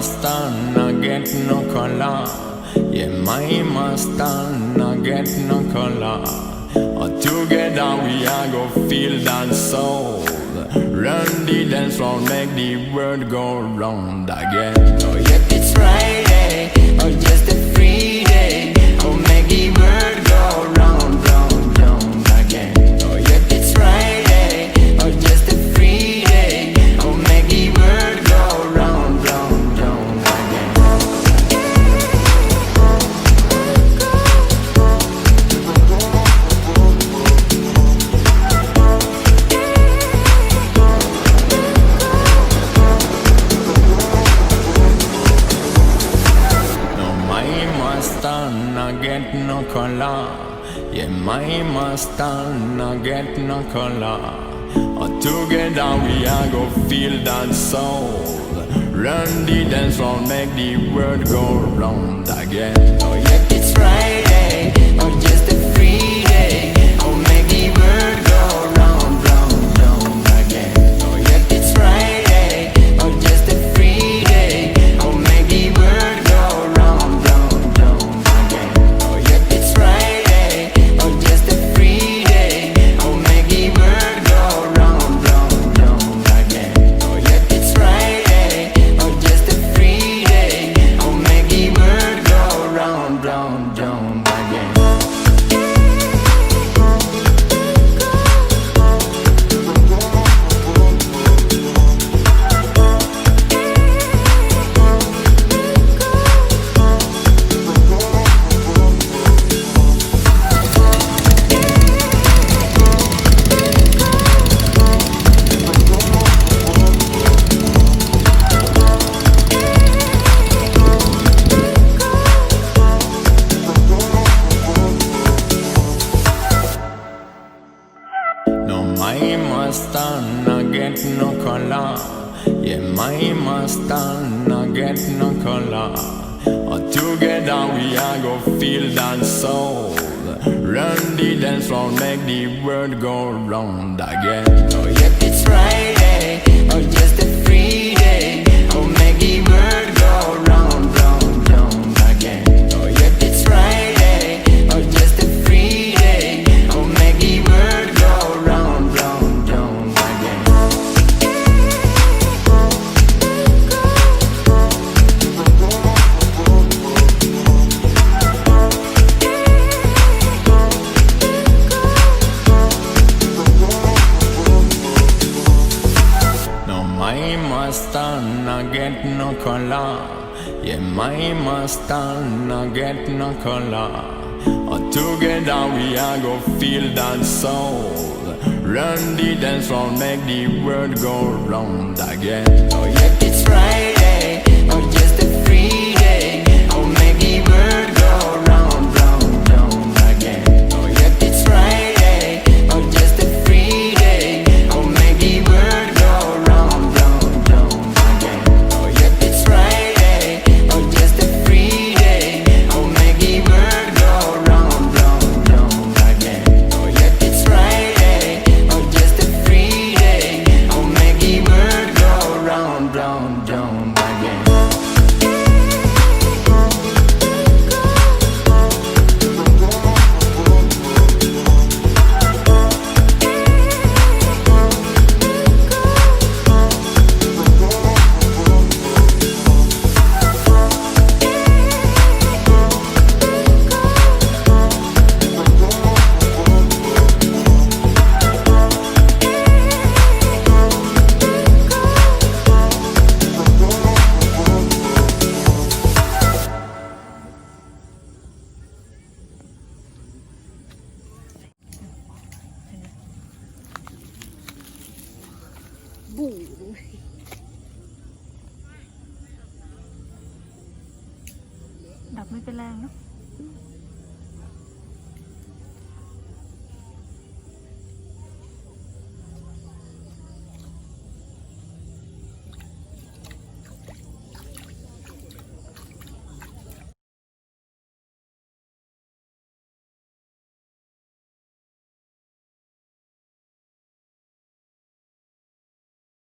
Mustang, I get no color. Yeah, my Mustang, I get no color. Together we are go feel that soul. Run the dance floor, make the world go round again. Oh yeah, it's Friday, oh just a free day. Oh make the world go round, round, round again. Oh yeah, it's Friday, oh just a free day. Oh make the world go round, round, round again. Mustang, I get no color. Yeah, my Mustang, I get no color. Together we are go feel that soul. Run the dance floor, make the world go round again. Oh yeah, it's Friday, oh just a free day. Oh make the world go round, round, round again. Oh yeah, it's Friday, oh just a free day. Oh make the world go round, round, round again. Oh yeah, it's Friday, oh just a free day. Oh make the world go round, round, round again. Oh yeah, it's Friday, oh just a free day. Oh make the world go round, round, round again. My Mustang, I get no color. Yeah, my Mustang, I get no color. Together we are go feel that soul. Run the dance floor, make the world go round again. Oh yeah, it's Friday, oh just a free day. Oh make the world go round, round, round again. Oh yeah, it's Friday, oh just a free day. Oh make the world go round, round, round again. No, my Mustang, I get no color. Yeah, my Mustang, I get no color. Together we are go feel that soul. Run the dance floor, make the world go round again. Oh yeah, it's Friday, oh just a free day. Oh make the world go round, round, round again. Oh yeah, it's Friday, oh just a free day. Oh make the world go round, round, round again. Oh yeah, it's Friday, oh just a free day. Oh make the world go round, round, round again. Oh yeah, it's Friday, oh just a free day. Oh make the world go round, round, round again.บูดับไม่เป็นแรงเนาะ